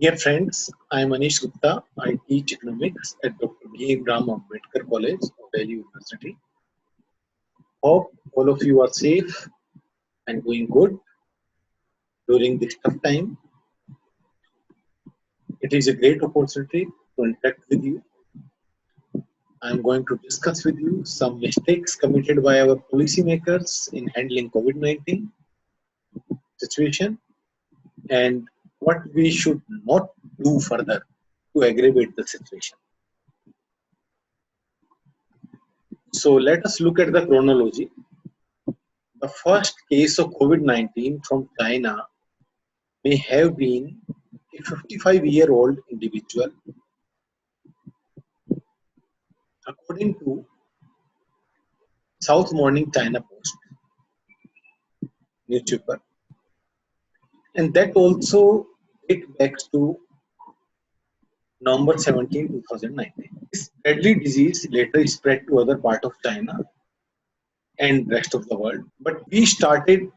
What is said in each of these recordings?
Dear friends, I am Anish Gupta. I teach economics at Dr. B. Ram Ambedkar College of Delhi University. Hope all of you are safe and doing good during this tough time. It is a great opportunity to interact with you. I am going to discuss with you some mistakes committed by our policymakers in handling COVID-19 situation and what we should not do further to aggravate the situation. So let us look at the chronology. The first case of COVID-19 from China may have been a 55-year-old individual, according to South Morning China Post newspaper, and that also dates back to November 17, 2019. This deadly disease later spread to other parts of China and rest of the world. But we started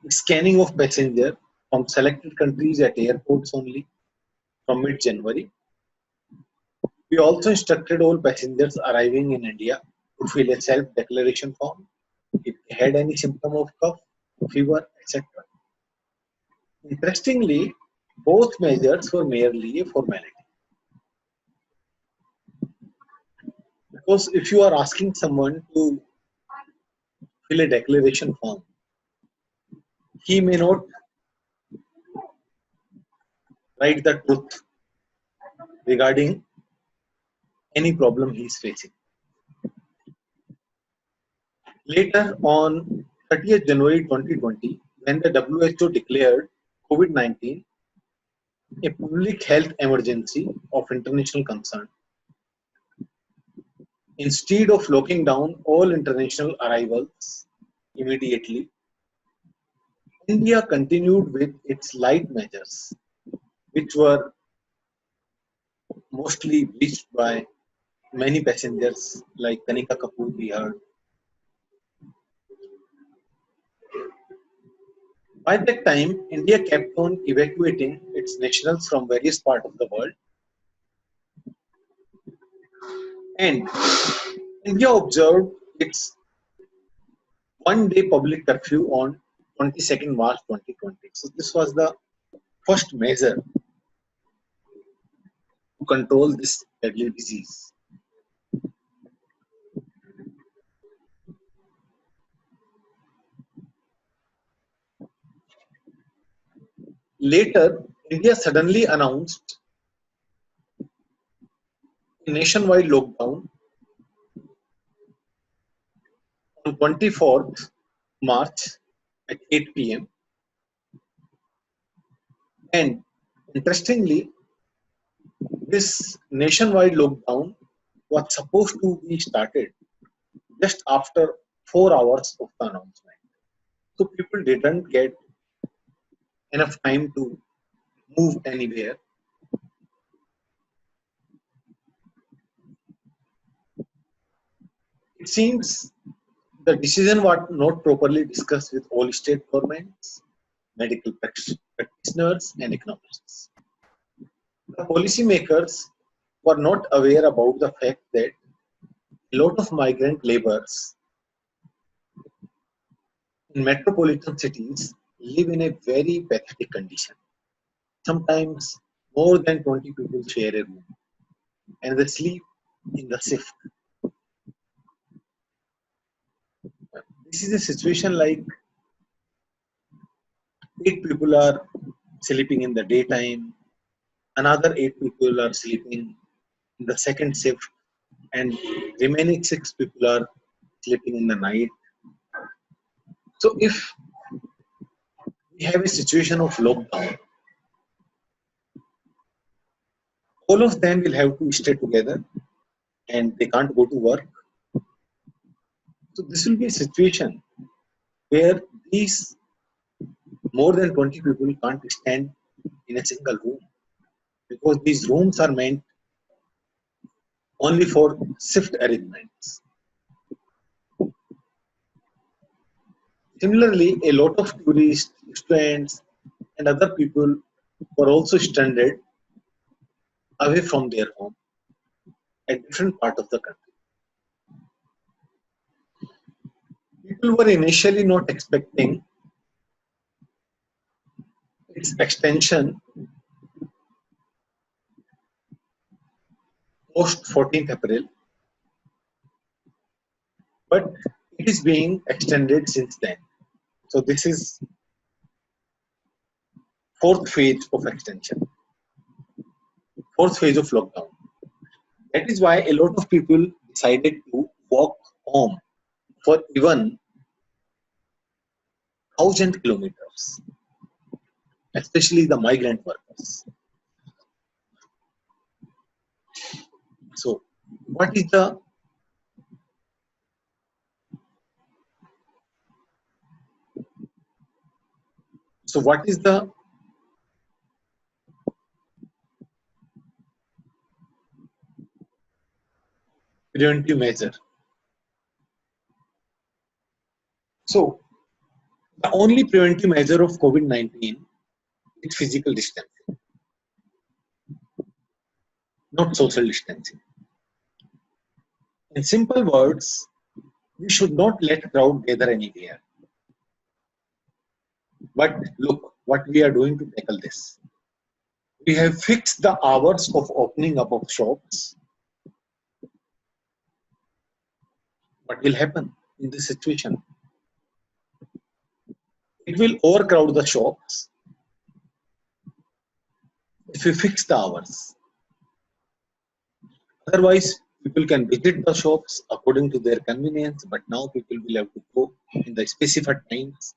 scanning of passengers from selected countries at airports only from mid-January. We also instructed all passengers arriving in India to fill a self-declaration form if they had any symptom of cough, fever, etc. Interestingly, both measures were merely a formality. Because if you are asking someone to fill a declaration form, he may not write the truth regarding any problem he is facing. Later on 30th January 2020, when the WHO declared COVID-19 a public health emergency of international concern, instead of locking down all international arrivals immediately, India continued with its light measures, which were mostly breached by many passengers like Kanika Kapoor we heard. By that time, India kept on evacuating its nationals from various parts of the world, and India observed its one-day public curfew on 22nd March 2020. So this was the first measure to control this deadly disease. Later, India suddenly announced a nationwide lockdown on 24th March at 8 p.m. And interestingly, this nationwide lockdown was supposed to be started just after 4 hours of the announcement. So people didn't get enough time to move anywhere. It seems the decision was not properly discussed with all state governments, medical practitioners, and economists. The policymakers were not aware about the fact that a lot of migrant laborers in metropolitan cities live in a very pathetic condition. Sometimes more than 20 people share a room and they sleep in the shift. This is a situation like 8 people are sleeping in the daytime, another 8 people are sleeping in the second shift, and remaining 6 people are sleeping in the night. So if we have a situation of lockdown, all of them will have to stay together and they can't go to work. So this will be a situation where these more than 20 people can't stand in a single room because these rooms are meant only for shift arrangements. Similarly, a lot of tourists, students, and other people were also stranded away from their home at different part of the country. People were initially not expecting its extension post 14th April, but it is being extended since then. So this is fourth phase of extension, fourth phase of lockdown. That is why a lot of people decided to walk home for even 1,000 kilometers, especially the migrant workers. So, what is the what is the preventive measure? So, the only preventive measure of COVID-19 is physical distancing, not social distancing. In simple words, we should not let crowd gather anywhere. But look what we are doing to tackle this. We have fixed the hours of opening up of shops. What will happen in this situation? It will overcrowd the shops if we fix the hours. Otherwise, people can visit the shops according to their convenience, but now people will have to go in the specified times.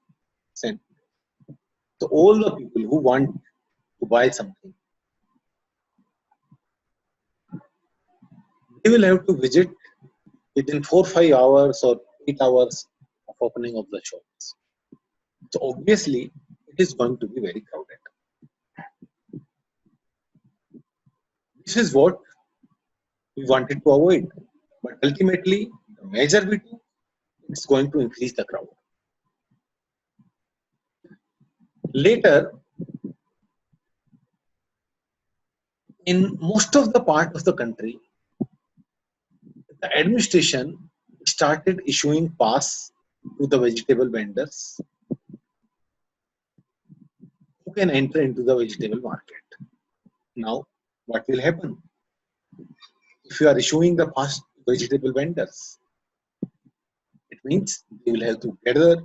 So all the people who want to buy something, they will have to visit within 4 5 hours or 8 hours of opening of the shops. So obviously, it is going to be very crowded. This is what we wanted to avoid. But ultimately, the measure we took is going to increase the crowd. Later, in most of the part of the country, the administration started issuing pass to the vegetable vendors who can enter into the vegetable market. Now, what will happen if you are issuing the pass to vegetable vendors? It means they will have to gather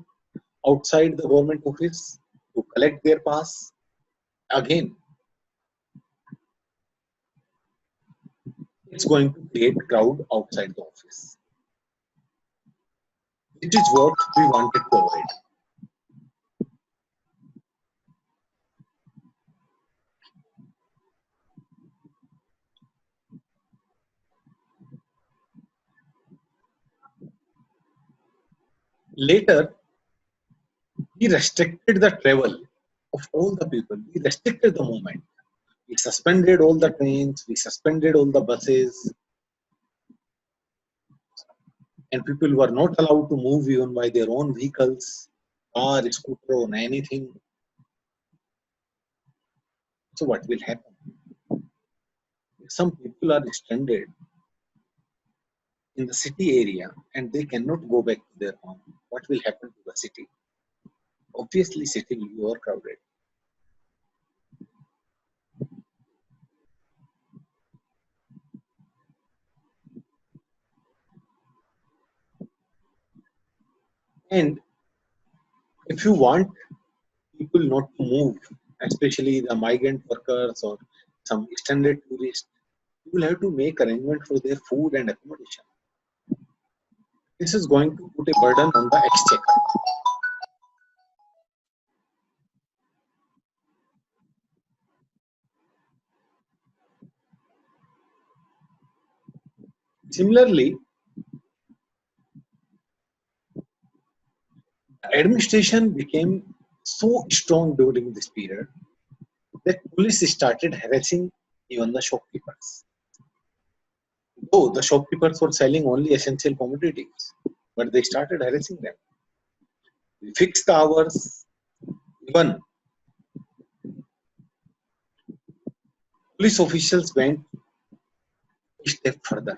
outside the government office to collect their pass. Again, it's going to create crowd outside the office. It is what we wanted to avoid. Later, we restricted the travel of all the people. We restricted the movement. We suspended all the trains. We suspended all the buses. And people were not allowed to move even by their own vehicles, car, scooter, or anything. So what will happen? If some people are stranded in the city area and they cannot go back to their home, what will happen to the city? Obviously, city will be overcrowded. And if you want people not to move, especially the migrant workers or some extended tourists, you will have to make arrangement for their food and accommodation. This is going to put a burden on the exchequer. Similarly, the administration became so strong during this period that police started harassing even the shopkeepers. Though the shopkeepers were selling only essential commodities, but they started harassing them. We fixed the hours. Even Police officials went a step further.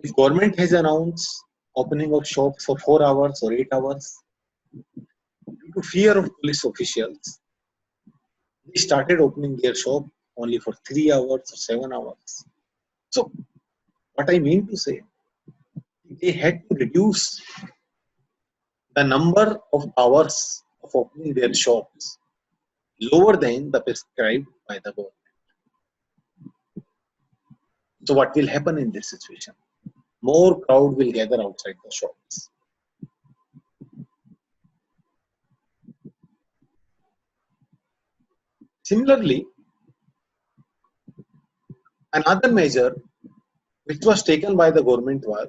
If government has announced opening of shops for 4 hours or 8 hours, due to fear of police officials, they started opening their shop only for 3 hours or 7 hours. So, what I mean to say, they had to reduce the number of hours of opening their shops lower than the prescribed by the government. So, what will happen in this situation? More crowd will gather outside the shops. Similarly, another measure which was taken by the government was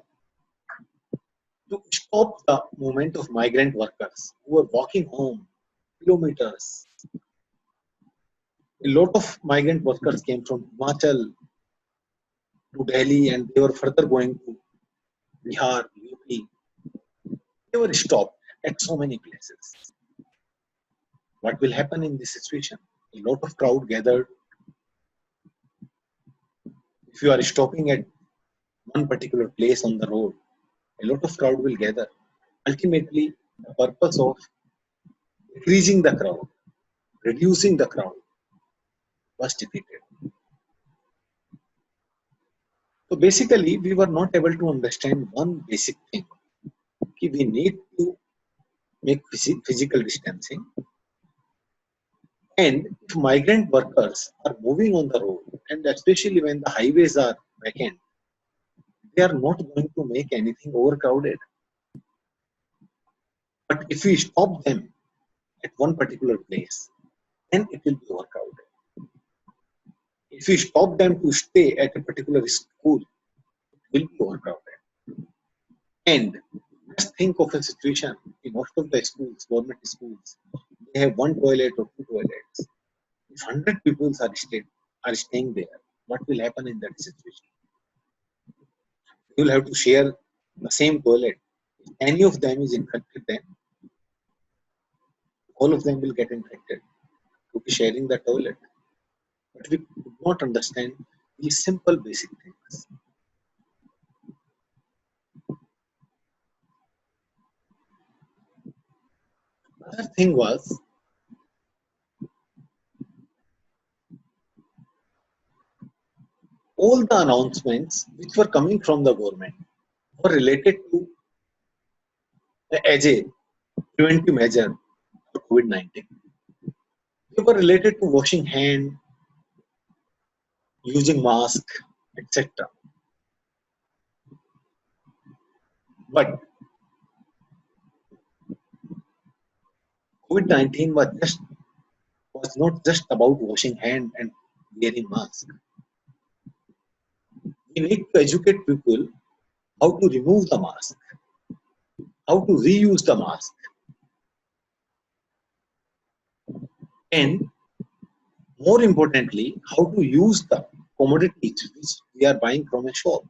to stop the movement of migrant workers who were walking home kilometers. A lot of migrant workers came from Himachal to Delhi and they were further going to Bihar, UP. They were stopped at so many places. What will happen in this situation? A lot of crowd gathered. If you are stopping at one particular place on the road, a lot of crowd will gather. Ultimately, the purpose of decreasing the crowd, reducing the crowd was defeated. So basically, we were not able to understand one basic thing. We need to make physical distancing. And if migrant workers are moving on the road, and especially when the highways are vacant, they are not going to make anything overcrowded. But if we stop them at one particular place, then it will be overcrowded. If we stop them to stay at a particular school, it will be overcrowded. And just think of a situation in most of the schools, government schools, they have one toilet or two toilets. If 100 people are staying there, what will happen in that situation? You will have to share the same toilet. If any of them is infected, then all of them will get infected to be sharing the toilet. But we could not understand these simple basic things. Another thing was all the announcements which were coming from the government were related to as a preventive measure for COVID-19. They were related to washing hand, using mask, etc. But COVID-19 was not just about washing hand and wearing mask. We need to educate people how to remove the mask, how to reuse the mask, and more importantly, how to use the commodities which we are buying from a shop.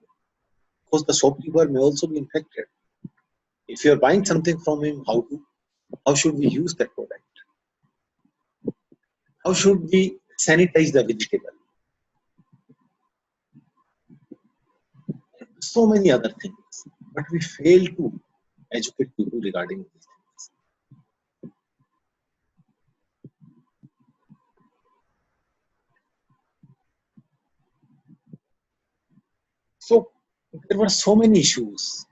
Because the shopkeeper may also be infected. If you are buying something from him, how should we use that product? How should we sanitize the vegetable? So many other things. But we fail to educate people regarding these things. So there were so many issues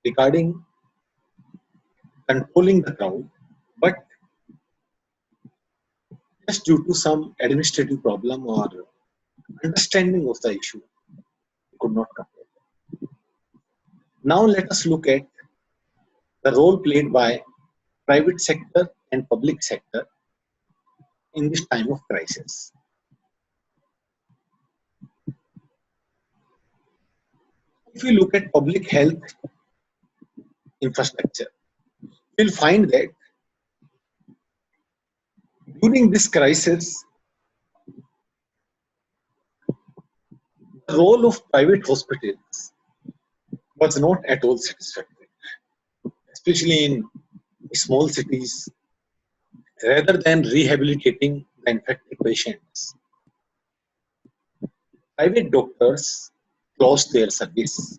regarding controlling the crowd, but just due to some administrative problem or understanding of the issue, we could not control it. Now let us look at the role played by private sector and public sector in this time of crisis. If we look at public health infrastructure, we'll find that during this crisis, the role of private hospitals was not at all satisfactory, especially in small cities. Rather than rehabilitating the infected patients. Private doctors closed their service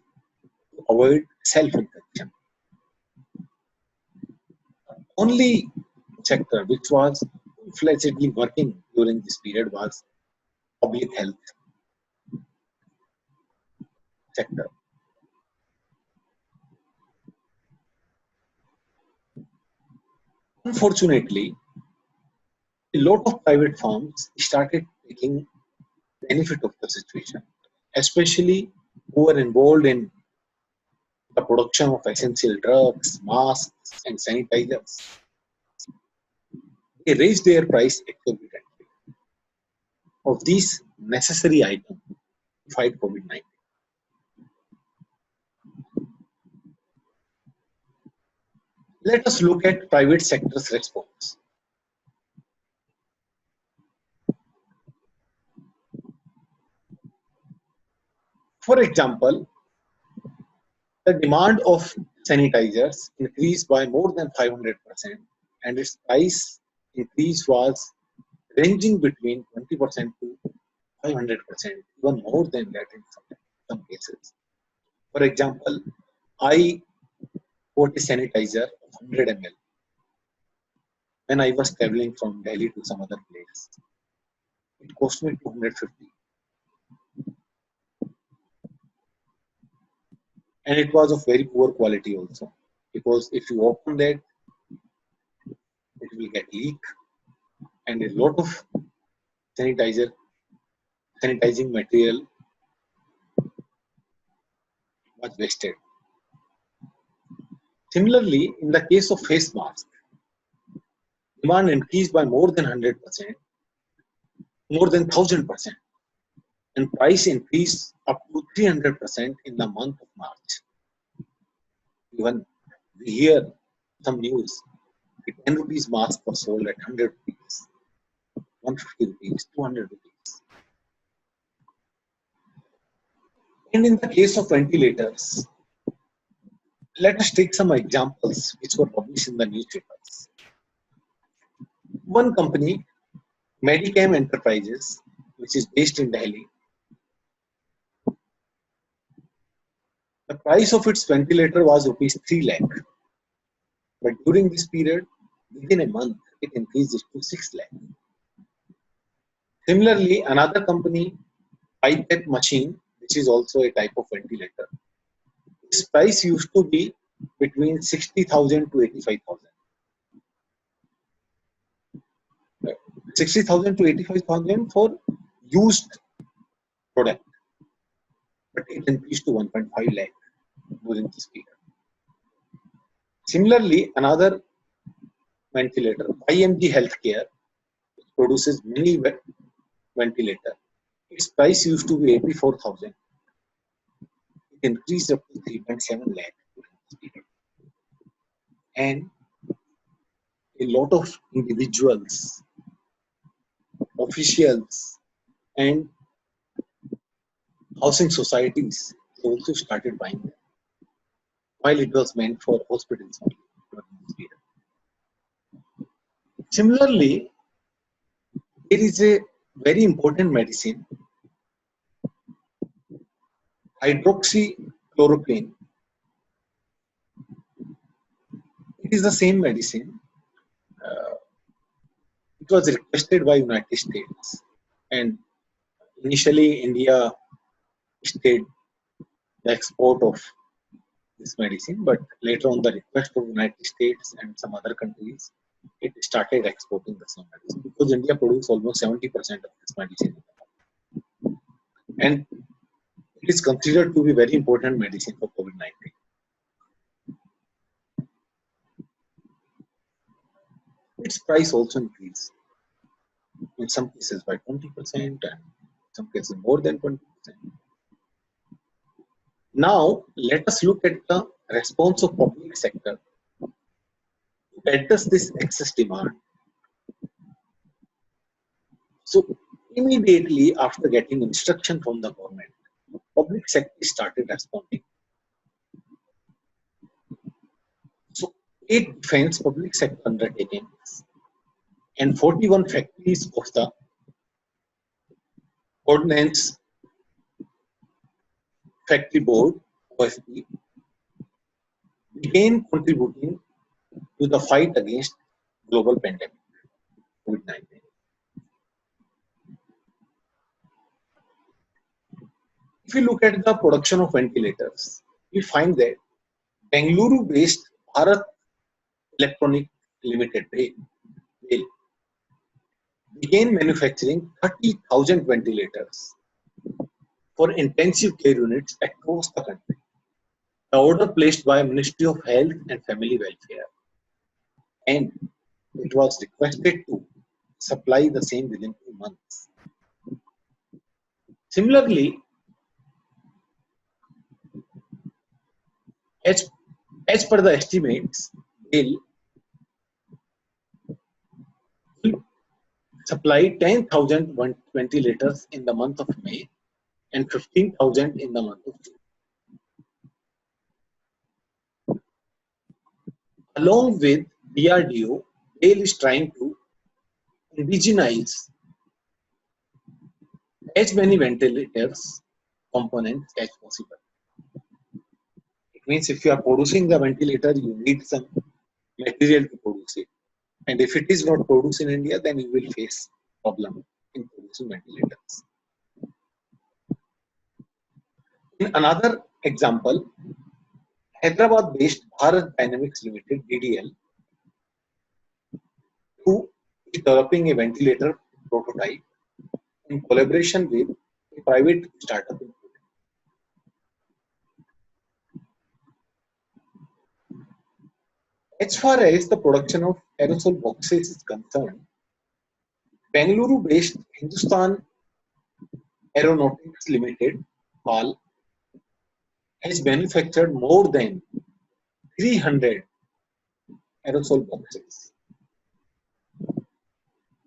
to avoid self-infection. Only sector which was full-fledgedly working during this period was public health sector. Unfortunately, a lot of private firms started taking benefit of the situation, especially who were involved in the production of essential drugs, masks, and sanitizers. They raised their price exorbitantly of these necessary items to fight COVID-19. Let us look at private sector's response. For example, the demand of sanitizers increased by more than 500%, and its price increase was ranging between 20% to 500%, even more than that in some cases. For example, I bought a sanitizer of 100 ml when I was traveling from Delhi to some other place. It cost me 250, and it was of very poor quality also, because if you open that, it will get leak, and a lot of sanitizing material was wasted. Similarly, in the case of face mask, demand increased by more than 100%, more than 1000%, and price increased up to 300% in the month of March. Even we hear some news, the 10 rupees mask was sold at 100 rupees, 150 rupees, 200 rupees. And in the case of ventilators, let us take some examples which were published in the newspapers. One company, Medicam Enterprises, which is based in Delhi, the price of its ventilator was rupees 3 lakh. But during this period, within a month, it increased to 6 lakh. Similarly, another company, Pipette Machine, which is also a type of ventilator, its price used to be between 60,000 to 85,000. 60,000 to 85,000 for used product, but it increased to 1.5 lakh during this period. Similarly, another ventilator, IMG Healthcare, which produces many ventilator, its price used to be 84,000. It increased up to 3.7 lakh during this period. And a lot of individuals, officials, and housing societies also started buying them, while it was meant for hospitals only during this period. Similarly, there is a very important medicine, hydroxychloroquine. It is the same medicine. It was requested by United States, and initially India stayed the export of this medicine, but later on the request of United States and some other countries, it started exporting the same medicine, because India produces almost 70% of this medicine. And it is considered to be very important medicine for COVID-19. Its price also increased, in some cases by 20%, and in some cases more than 20%. Now, let us look at the response of public sector to address this excess demand. So, immediately after getting instruction from the government, public sector started responding. So, 8 defense public sector undertakings and 41 factories of the Ordnance Factory Board (OFB) began contributing to the fight against global pandemic COVID-19. If we look at the production of ventilators, we find that Bengaluru-based Bharat Electronic Limited BEL, began manufacturing 30,000 ventilators for intensive care units across the country. The order placed by Ministry of Health and Family Welfare, and it was requested to supply the same within 2 months. Similarly, as, as per the estimates, BEL will supply 10,000 ventilators in the month of May and 15,000 in the month of June. Along with DRDO, BEL is trying to indigenize as many ventilators components as possible. It means if you are producing the ventilator, you need some material to produce it. And if it is not produced in India, then you will face problem in producing ventilators. In another example, Hyderabad-based Bharat Dynamics Limited (BDL), who is developing a ventilator prototype in collaboration with a private startup. As far as the production of aerosol boxes is concerned, Bengaluru-based Hindustan Aeronautics Limited (HAL) has manufactured more than 300 aerosol boxes,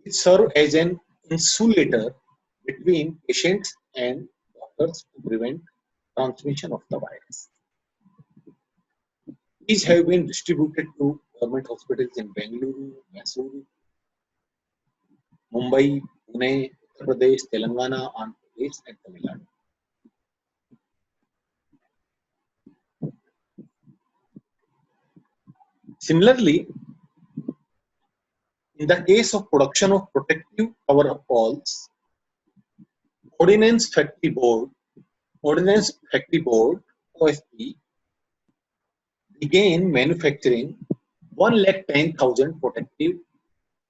which serve as an insulator between patients and doctors to prevent transmission of the virus. These have been distributed to government hospitals in Bengaluru, Mysuru, Mumbai, Pune, Uttar Pradesh, Telangana, Andhra Pradesh, and Tamil Nadu. Similarly, in the case of production of protective coveralls, Ordnance Factory Board (OFB) began manufacturing 110,000 protective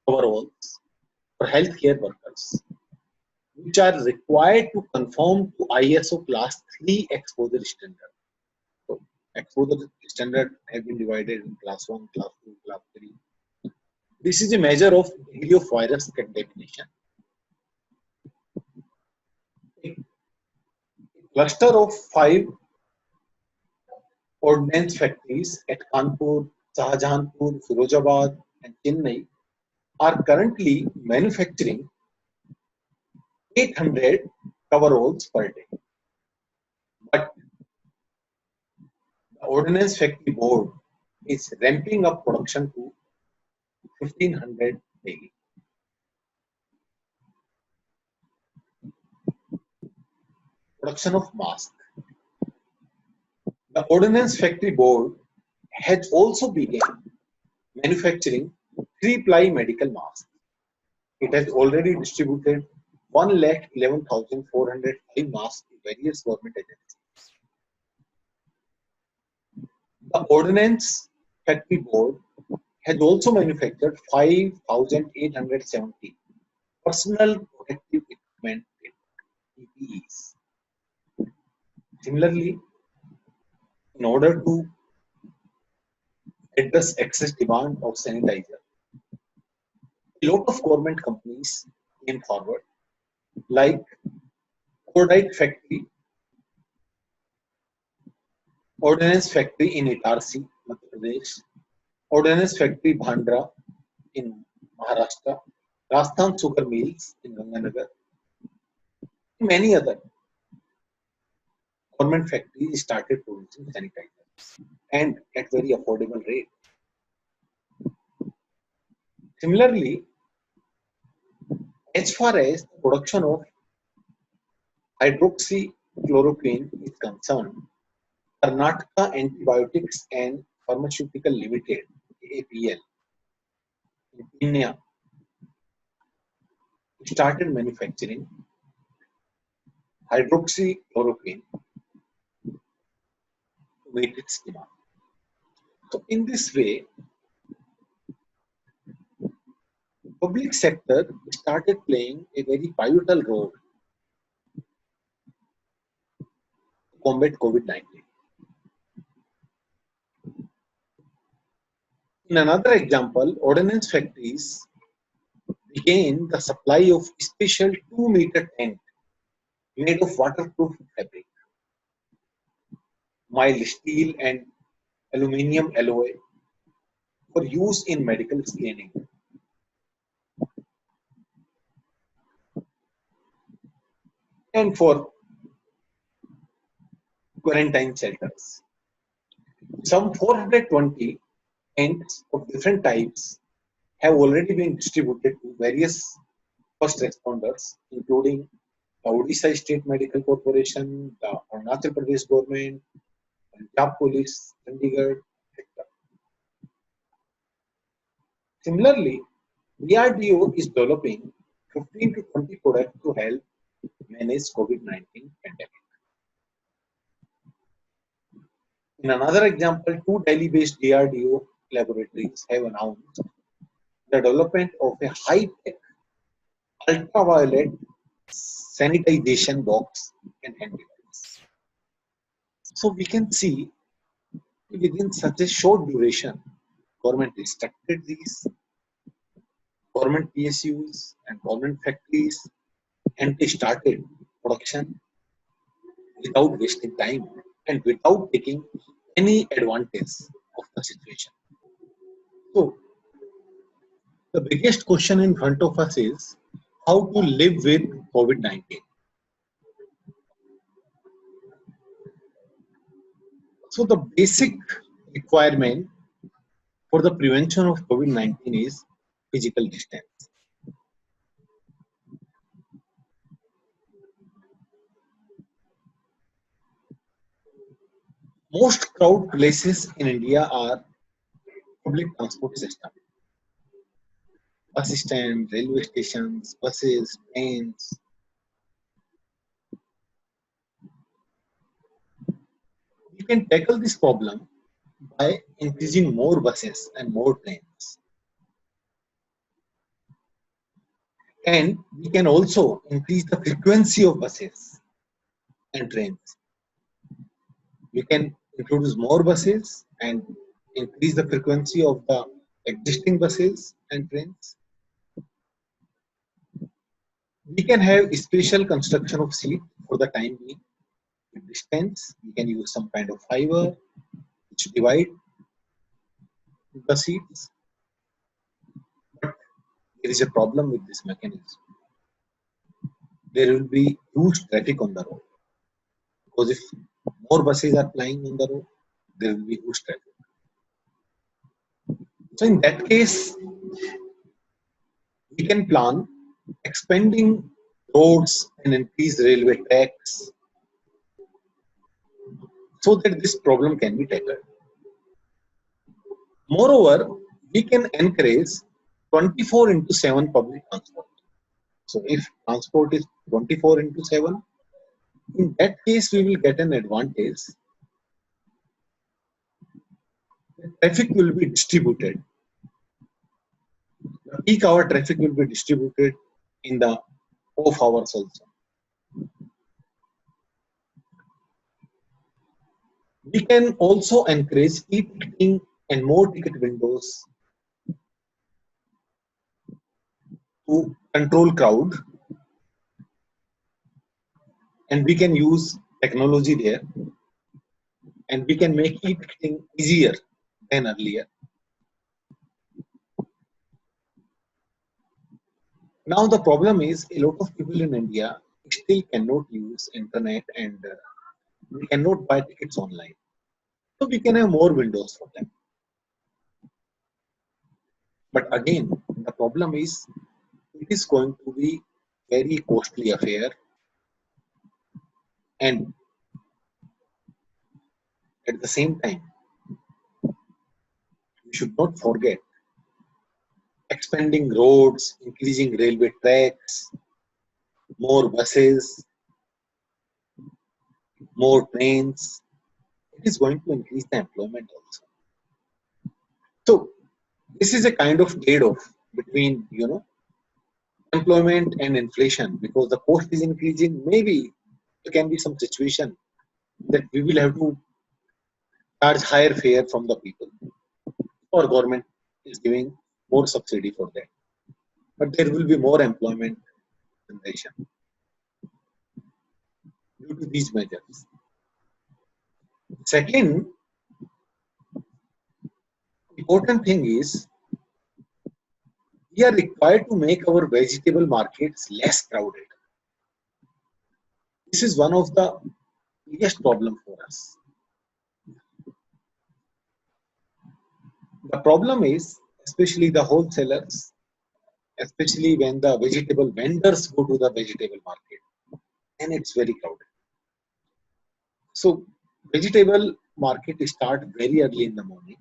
coveralls for healthcare workers, which are required to conform to ISO Class 3 exposure standard. So, exposure standard have been divided in Class 1, Class 2, Class 3. This is a measure of degree of virus contamination. A cluster of 5 ordnance factories at Kanpur, Shahjahanpur, Firozabad, and Chennai are currently manufacturing 800 coveralls per day. But the Ordnance Factory Board is ramping up production to 1,500 daily. Production of masks. The Ordnance Factory Board has also begun manufacturing 3-ply medical masks. It has already distributed 111,405 masks to various government agencies. The Ordnance Factory Board has also manufactured 5,870 personal protective equipment (PPEs). Similarly, in order to address excess demand of sanitizer, a lot of government companies came forward, like Cordite Factory, Ordnance Factory in Itarsi, Madhya Pradesh, Ordnance Factory Bhandra in Maharashtra, Rajasthan Sugar Mills in Ganganagar, many other government factories started producing sanitizers and at very affordable rate. Similarly, As far as the production of hydroxychloroquine is concerned, Karnataka Antibiotics and Pharmaceutical Limited (APL) in India started manufacturing hydroxychloroquine to meet its demand. So, in this way, public sector started playing a very pivotal role to combat COVID-19. In another example, ordnance factories began the supply of special 2-meter tent made of waterproof fabric, mild steel and aluminium alloy for use in medical screening. And for quarantine shelters. Some 420 tents of different types have already been distributed to various first responders, including the Odisha State Medical Corporation, the Arunachal Pradesh government, Punjab Police, Chandigarh, etc. Similarly, DRDO is developing 15 to 20 products to help manage COVID-19 pandemic. In another example, two Delhi-based DRDO laboratories have announced the development of a high-tech ultraviolet sanitization box and hand device. So we can see within such a short duration, government restricted these government PSUs and government factories, and they started production without wasting time and without taking any advantage of the situation. So the biggest question in front of us is how to live with COVID-19. So the basic requirement for the prevention of COVID-19 is physical distance. Most crowd places in India are public transport system. Bus stands, railway stations, buses, trains. We can tackle this problem by increasing more buses and more trains. And we can also increase the frequency of buses and trains. We can introduce more buses and increase the frequency of the existing buses and trains. We can have special construction of seat for the time being. With distance, we can use some kind of fiber which divide the seats. But there is a problem with this mechanism. There will be huge traffic on the road. Because if more buses are plying on the road, there will be huge traffic. So in that case, we can plan expanding roads and increase railway tracks so that this problem can be tackled. Moreover, we can encourage 24 into 7 public transport. So if transport is 24 into 7, in that case we will get an advantage. The traffic will be distributed. The peak hour traffic will be distributed in the off hours also. We can also encourage e-ticketing and more ticket windows to control crowd, and we can use technology there, and we can make e-ticketing easier than earlier. Now the problem is a lot of people in India still cannot use internet and we cannot buy tickets online. So we can have more windows for them. But again, the problem is it is going to be very costly affair, and at the same time, we should not forget expanding roads, increasing railway tracks, more buses, more trains. It is going to increase the employment also. So this is a kind of trade-off between employment and inflation, because the cost is increasing. Maybe there can be some situation that we will have to charge higher fare from the people, or government is giving more subsidy for that. But there will be more employment generation due to these measures. Second important thing is we are required to make our vegetable markets less crowded. This is one of the biggest problem for us. The problem is, especially the wholesalers, especially when the vegetable vendors go to the vegetable market, and it's very crowded. So vegetable market start very early in the morning.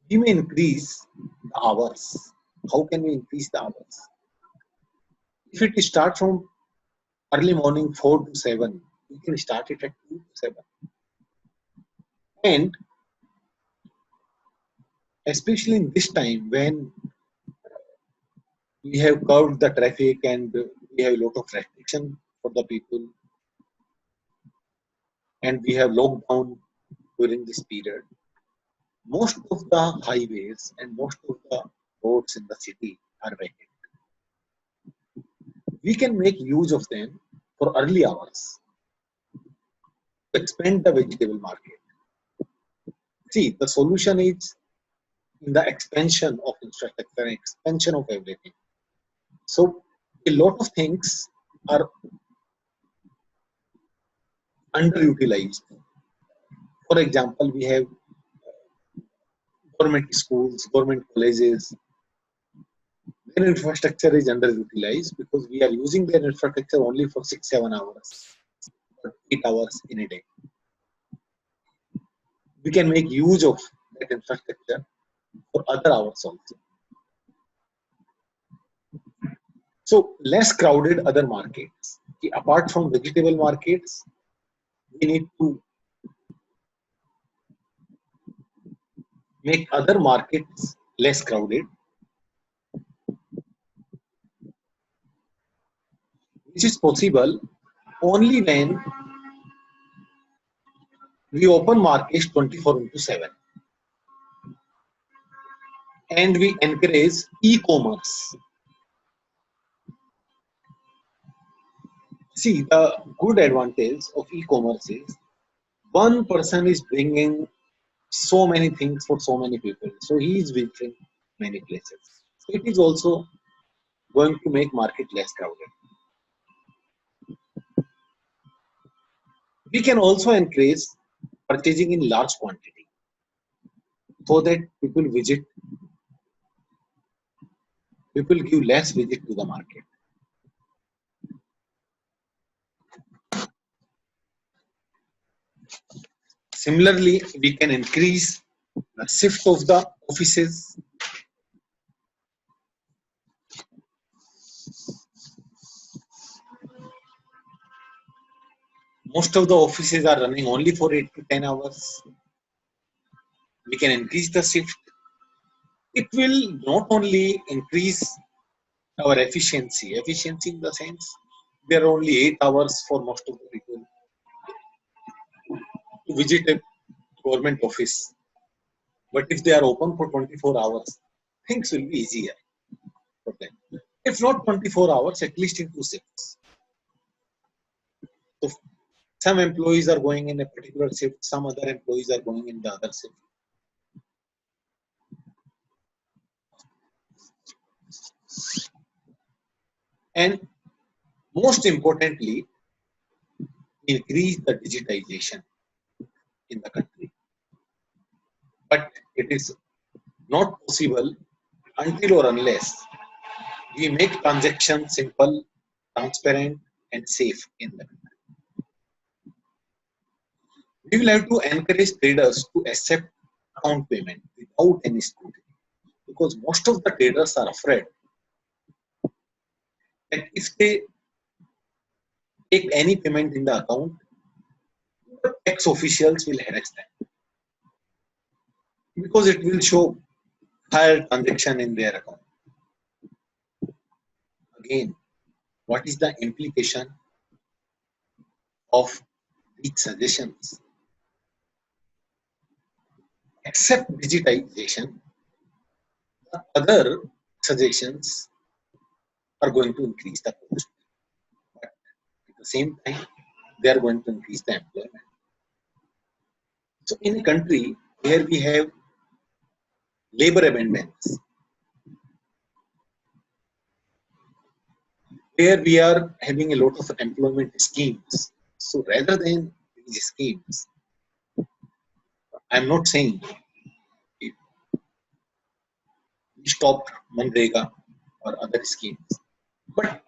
We may increase the hours. How can we increase the hours? If it starts from early morning 4 to 7, we can start it at 2 to 7. And especially in this time when we have curbed the traffic and we have a lot of restriction for the people, and we have lockdown during this period, most of the highways and most of the roads in the city are vacant. We can make use of them for early hours to expand the vegetable market. See, the solution is in the expansion of infrastructure, expansion of everything. So a lot of things are underutilized. For example, we have government schools, government colleges. Their infrastructure is underutilized because we are using their infrastructure only for 6-7 hours, or 8 hours in a day. We can make use of that infrastructure for other hours also. So less crowded other markets. Apart from vegetable markets, we need to make other markets less crowded, which is possible only when we open markets 24 into 7 and we encourage e-commerce. See, the good advantage of e-commerce is one person is bringing so many things for so many people. So he is visiting many places. So it is also going to make market less crowded. We can also encourage purchasing in large quantity so that people give less visit to the market. Similarly, we can increase the shift of the offices. Most of the offices are running only for 8 to 10 hours. We can increase the shift. It will not only increase our efficiency in the sense there are only 8 hours for most of the people to visit a government office. But if they are open for 24 hours, things will be easier for them. If not 24 hours, at least in 2 shifts. So some employees are going in a particular shift, some other employees are going in the other shift. And most importantly, increase the digitization in the country. But it is not possible until or unless we make transactions simple, transparent, and safe in them. We will have to encourage traders to accept account payment without any scrutiny, because most of the traders are afraid that if they take any payment in the account, the tax officials will harass them because it will show higher transaction in their account. Again, what is the implication of these suggestions? Except digitization, the other suggestions are going to increase the cost. But at the same time, they are going to increase the employment. So in a country where we have labor abundance, where we are having a lot of employment schemes, so rather than these schemes, I'm not saying we stopped Manrega or other schemes, but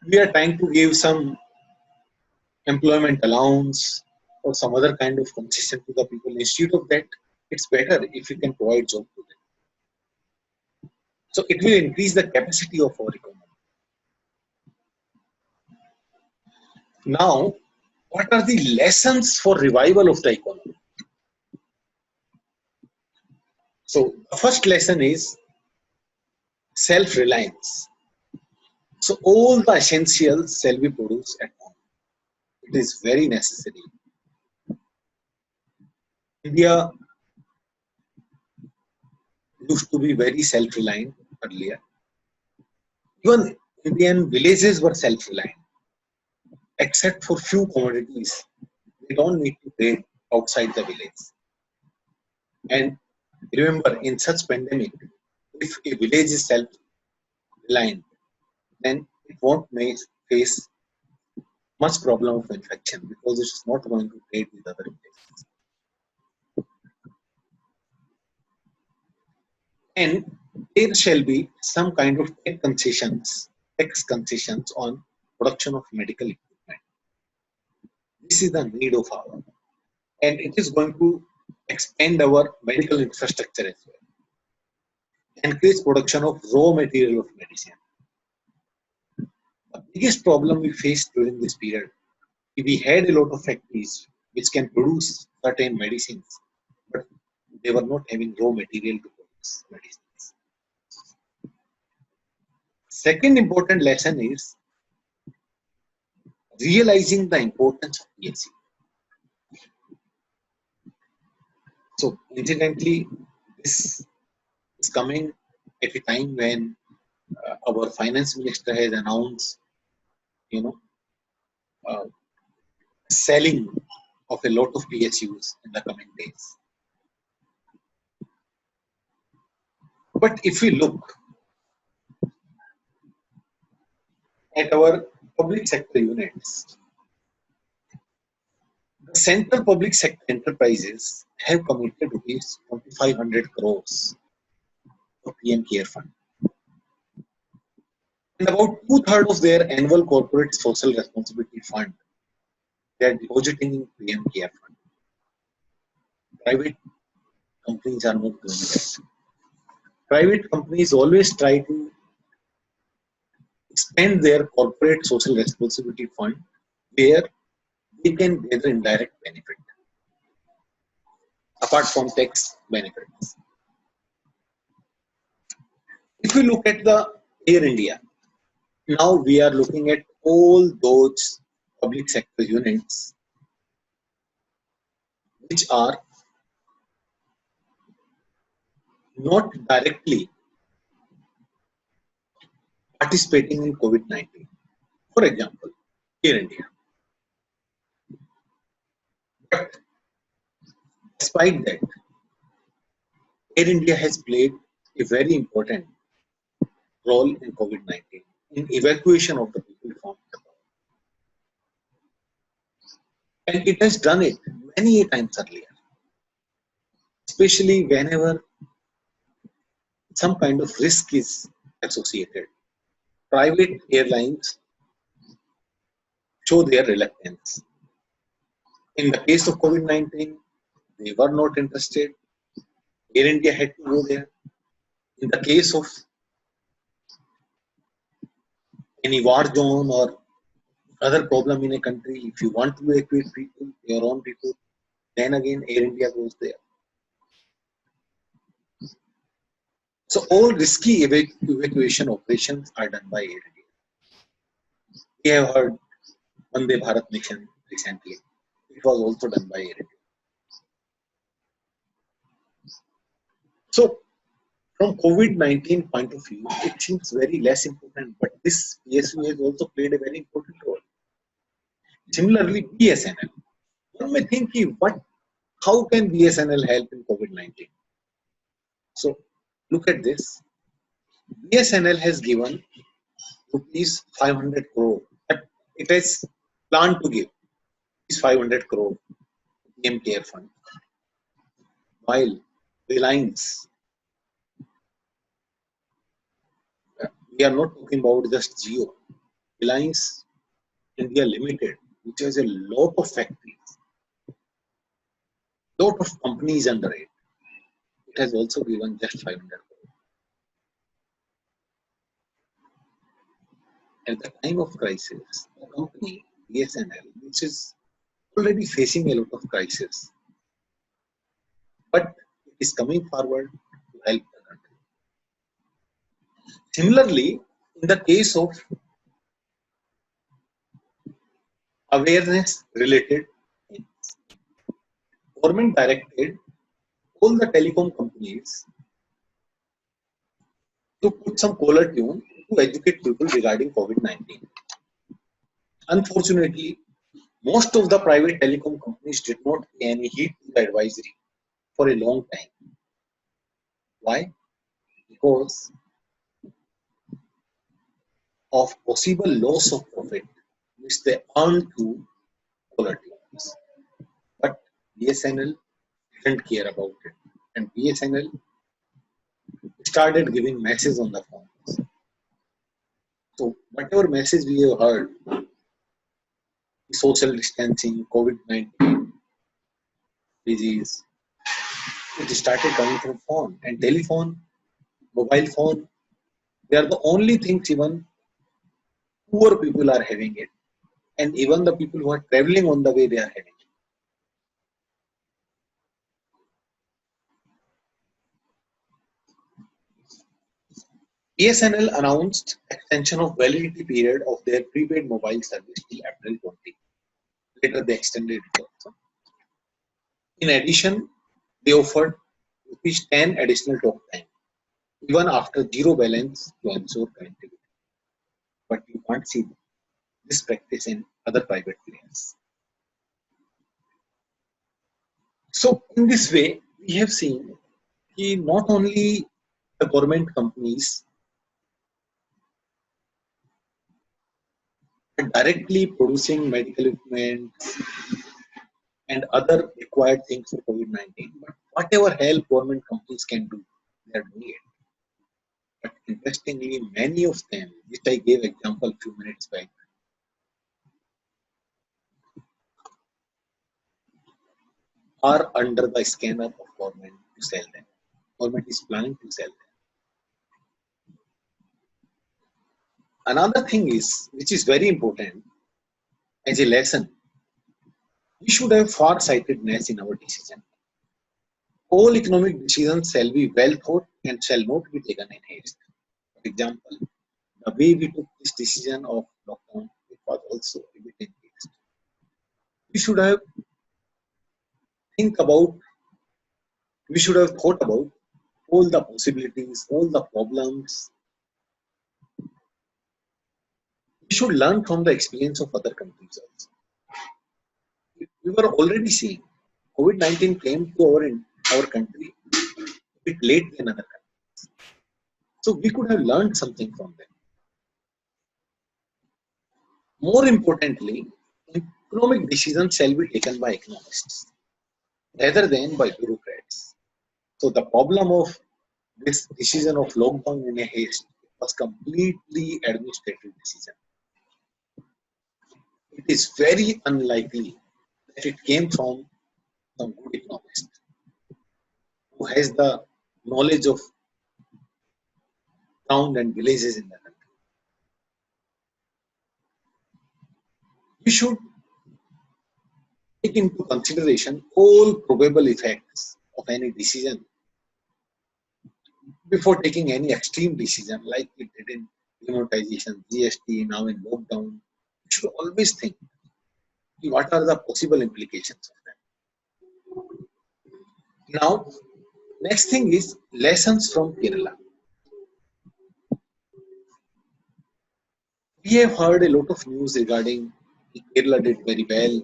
we are trying to give some employment allowance or some other kind of concession to the people. Instead of that, it's better if you can provide job to them. So it will increase the capacity of our economy. Now, what are the lessons for revival of the economy? So the first lesson is self-reliance. So all the essentials shall be produced at home. It is very necessary. India used to be very self-reliant earlier. Even Indian villages were self-reliant, except for few commodities. They don't need to trade outside the village. And remember, in such pandemic, if a village is self-reliant, then it won't face much problem of infection because it is not going to trade with other villages. And there shall be some kind of tax concessions on production of medical equipment. This is the need of our, and it is going to expand our medical infrastructure as well. Increase production of raw material of medicine. The biggest problem we faced during this period, we had a lot of factories which can produce certain medicines, but they were not having raw material to produce medicines. Second important lesson is realizing the importance of PSU. So, incidentally, this is coming at a time when our finance minister has announced, you know, uh, selling of a lot of PSUs in the coming days. But if we look at our public sector units, the central public sector enterprises have committed rupees 2,500 crores for PM Care Fund. And about two-thirds of their annual corporate social responsibility fund, they are depositing in PM Care Fund. Private companies are not doing that. Private companies always try to expand their corporate social responsibility fund where they can gather indirect benefit apart from tax benefits. If we look at the Air India, now we are looking at all those public sector units which are not directly participating in COVID-19. For example, Air India. But despite that, Air India has played a very important role in COVID-19 in evacuation of the people from Nepal. And it has done it many times earlier, especially whenever some kind of risk is associated. Private airlines show their reluctance. In the case of COVID-19, they were not interested. Air India had to go there. In the case of any war zone or other problem in a country, if you want to evacuate people, your own people, then again Air India goes there. So all risky evacuation operations are done by Air India. We have heard Vande Bharat mission recently. It was also done by Air India. So from COVID-19 point of view, it seems very less important, but this PSU has also played a very important role. Similarly, BSNL. One may think, how can BSNL help in COVID-19? So look at this. BSNL has given rupees 500 crore. It has planned to give is 500 crore PM Care Fund. While Reliance, we are not talking about just Jio. Reliance India Limited, which has a lot of factories, lot of companies under it, it has also given just 500 crore. At the time of crisis, the company BSNL, which is already facing a lot of crisis, but it is coming forward to help the country. Similarly, in the case of awareness related things, government directed all the telecom companies to put some caller tune to educate people regarding COVID-19. Unfortunately, most of the private telecom companies did not pay any heed to the advisory for a long time. Why? Because of possible loss of profit which they earn through caller tunes. But BSNL didn't care about it. And BSNL started giving messages on the phones. So whatever message we have heard, social distancing, COVID-19 disease, it started coming from phone and telephone, mobile phone. They are the only things even poor people are having it. And even the people who are traveling on the way, they are having it. BSNL announced extension of validity period of their prepaid mobile service till April 20. Later they extended it also. In addition, they offered rupees 10 additional talk time, even after zero balance to ensure connectivity. But you can't see this practice in other private players. So in this way, we have seen that not only the government companies are directly producing medical equipment and other required things for COVID-19, but whatever help government companies can do, they are doing it. But interestingly, many of them, which I gave example a few minutes back, are under the scanner of government to sell them. Government is planning to sell them. Another thing is, which is very important as a lesson, we should have far-sightedness in our decision. All economic decisions shall be well thought and shall not be taken in haste. For example, the way we took this decision of lockdown, it was also a bit in haste. We should have think about, we should have thought about all the possibilities, all the problems. We should learn from the experience of other countries also. We were already seeing COVID-19 came to our country a bit late than other countries. So we could have learned something from them. More importantly, economic decisions shall be taken by economists rather than by bureaucrats. So the problem of this decision of lockdown in a haste was completely administrative decision. It is very unlikely that it came from some good economist who has the knowledge of town and villages in the country. We should take into consideration all probable effects of any decision before taking any extreme decision like we did in demonetization, GST, now in lockdown. We should always think what are the possible implications of that. Now, next thing is lessons from Kerala. We have heard a lot of news regarding Kerala did very well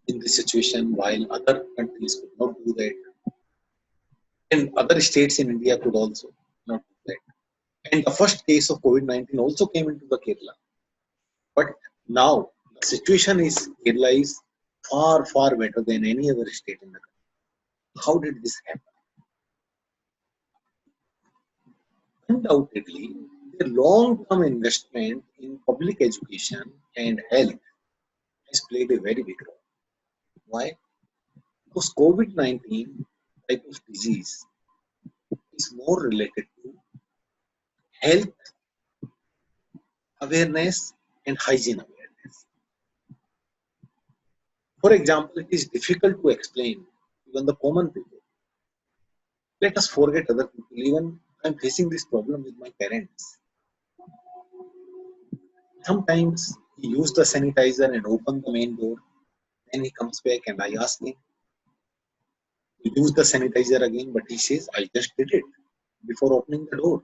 in this situation while other countries could not do that. And other states in India could also not do that. And the first case of COVID-19 also came into the Kerala. But now the situation is Kerala is far, far better than any other state in the country. How did this happen? Undoubtedly, the long-term investment in public education and health has played a very big role. Why? Because COVID-19 type of disease is more related to health awareness and hygiene awareness. For example, it is difficult to explain even the common people. Let us forget other people. Even I'm facing this problem with my parents. Sometimes he used the sanitizer and opened the main door. Then he comes back and I ask him to use the sanitizer again, but he says, I just did it before opening the door.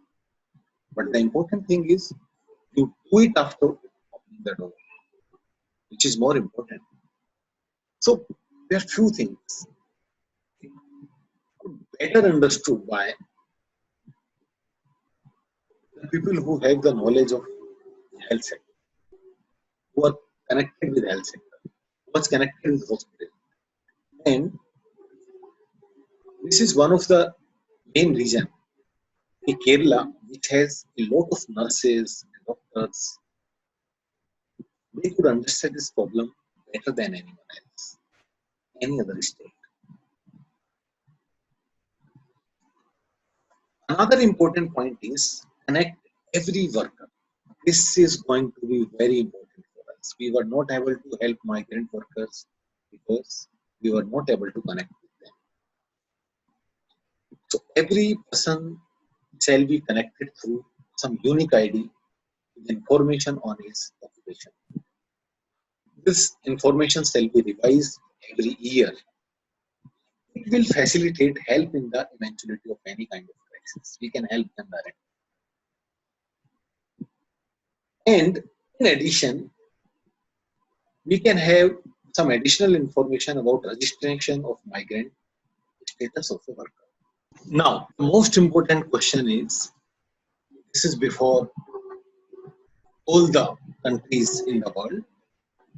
But the important thing is you do it after opening the door, which is more important. So there are few things better understood by the people who have the knowledge of health sector, who are connected with health sector, who are connected with hospital. And this is one of the main reasons in Kerala, which has a lot of nurses and doctors, they could understand this problem better than anyone else, any other state. Another important point is connect every worker. This is going to be very important for us. We were not able to help migrant workers because we were not able to connect with them. So every person shall be connected through some unique ID with information on his occupation. This information shall be revised every year. It will facilitate help in the eventuality of any kind of crisis. We can help them directly. And in addition, we can have some additional information about registration of migrant status of a worker. Now, the most important question is, this is before all the countries in the world,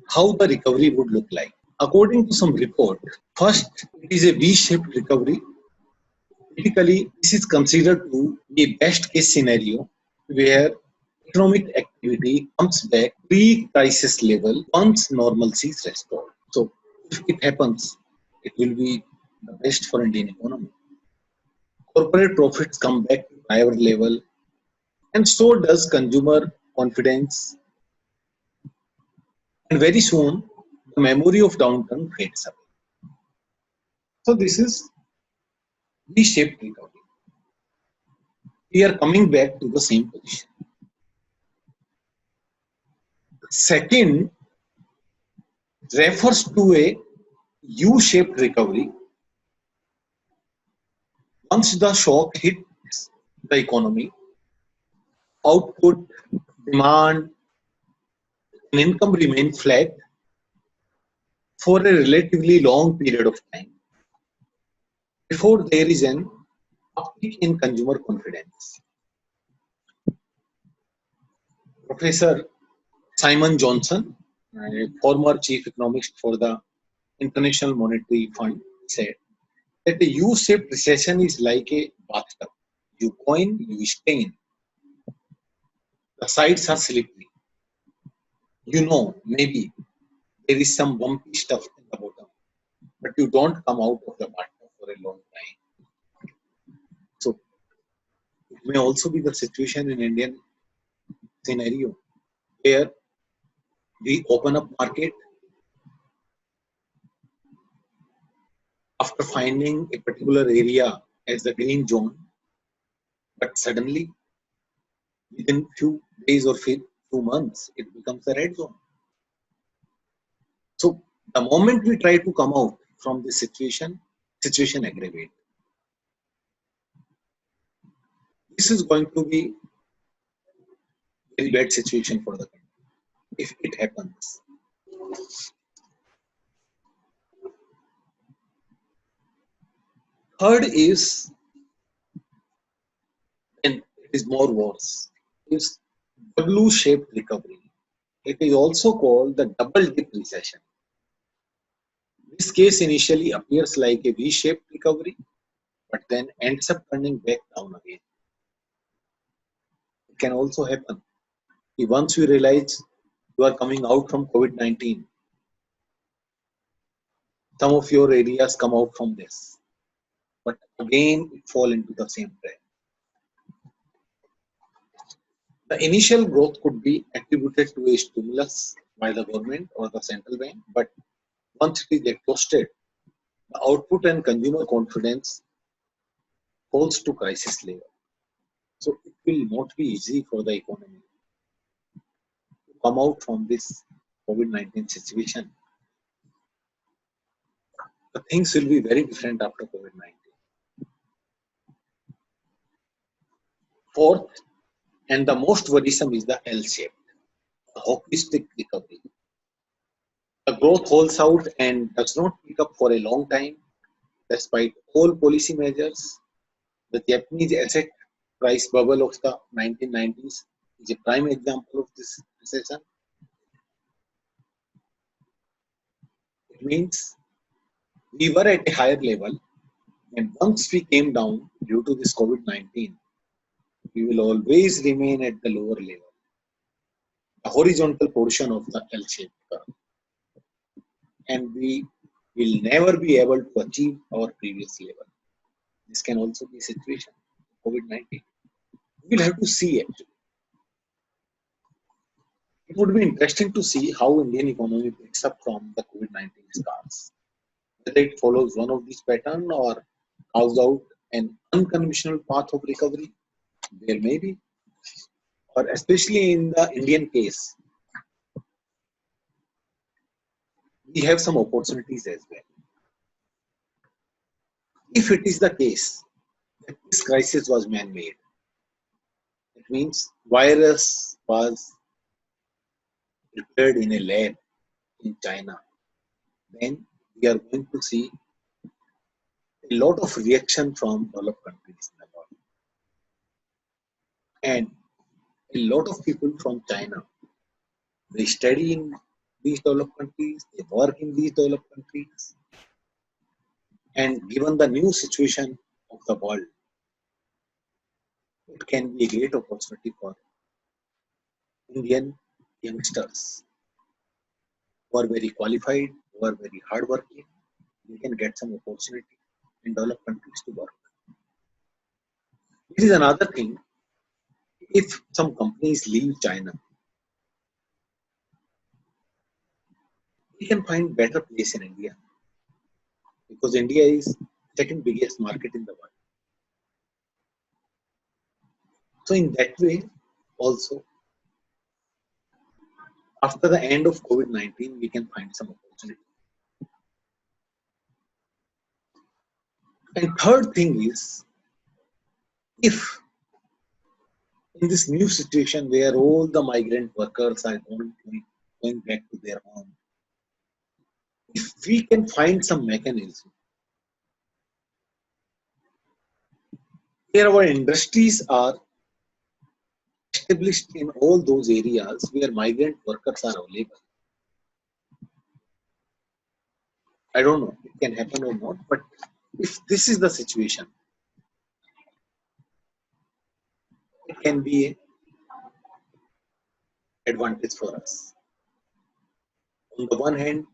how the recovery would look like. According to some report, first, it is a V-shaped recovery. Typically, this is considered to be a best case scenario where economic activity comes back pre-crisis level once normalcy is restored. So, if it happens, it will be the best for Indian economy. Corporate profits come back to higher level, and so does consumer confidence. And very soon, the memory of downturn fades away. So, this is V-shaped recovery. We are coming back to the same position. Second refers to a U-shaped recovery. Once the shock hits the economy, output, demand, and income remain flat for a relatively long period of time before there is an uptick in consumer confidence. Professor Simon Johnson, a former chief economist for the International Monetary Fund, said that a U-shaped recession is like a bathtub. You go in, you stay in. The sides are slippery. You know, maybe there is some bumpy stuff in the bottom, but you don't come out of the water for a long time. So it may also be the situation in Indian scenario where we open up market after finding a particular area as the green zone, but suddenly within few days or few months it becomes a red zone. So the moment we try to come out from this situation aggravates. This is going to be a very bad situation for the country if it happens. Third is, and it is more worse, is W-shaped recovery. It is also called the double dip recession. This case initially appears like a V-shaped recovery, but then ends up turning back down again. It can also happen. Once you realize you are coming out from COVID-19, some of your areas come out from this, but again it fall into the same trap. The initial growth could be attributed to a stimulus by the government or the central bank, but once it is exhausted, the output and consumer confidence falls to crisis level. So it will not be easy for the economy to come out from this COVID-19 situation. The things will be very different after COVID-19. Fourth, and the most worrisome, is the L-shape, the hockey stick recovery. The growth holds out and does not pick up for a long time, despite all policy measures. The Japanese asset price bubble of the 1990s is a prime example of this recession. It means we were at a higher level, and once we came down due to this COVID-19, we will always remain at the lower level, the horizontal portion of the L-shaped curve, and we will never be able to achieve our previous level. This can also be a situation COVID-19. We will have to see actually. It would be interesting to see how Indian economy picks up from the COVID-19 scars. Whether it follows one of these patterns or carves out an unconventional path of recovery, there may be, or especially in the Indian case, we have some opportunities as well. If it is the case that this crisis was man-made, it means virus was prepared in a lab in China, then we are going to see a lot of reaction from developed countries in the world. And a lot of people from China, they study in these developed countries, they work in these developed countries. And given the new situation of the world, it can be a great opportunity for Indian youngsters who are very qualified, who are very hardworking. They can get some opportunity in developed countries to work. This is another thing. If some companies leave China, they can find better place in India because India is second biggest market in the world. So in that way, also after the end of COVID-19, we can find some opportunity. And third thing is, if in this new situation where all the migrant workers are going back to their home, if we can find some mechanism where our industries are established in all those areas where migrant workers are available. I don't know, it can happen or not, but if this is the situation, it can be an advantage for us. On the one hand,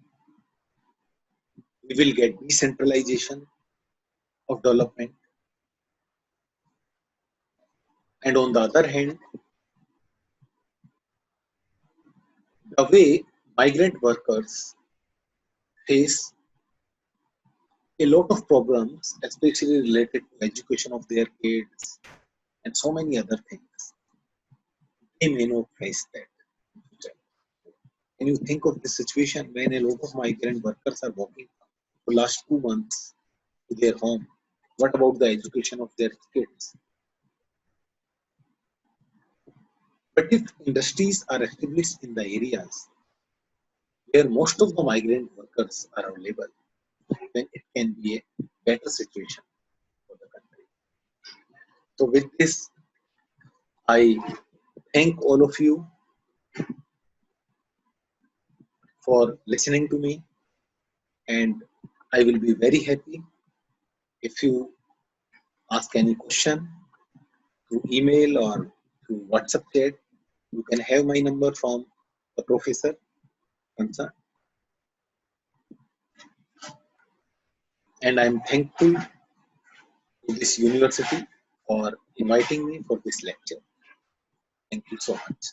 we will get decentralization of development, and on the other hand, the way migrant workers face a lot of problems, especially related to education of their kids and so many other things, they may not face that. Can you think of the situation when a lot of migrant workers are walking for last 2 months to their home? What about the education of their kids? But if industries are established in the areas where most of the migrant workers are available, then it can be a better situation for the country. So with this, I thank all of you for listening to me, and I will be very happy if you ask any question through email or through WhatsApp chat. You can have my number from the professor concerned, and I'm thankful to this university for inviting me for this lecture. Thank you so much.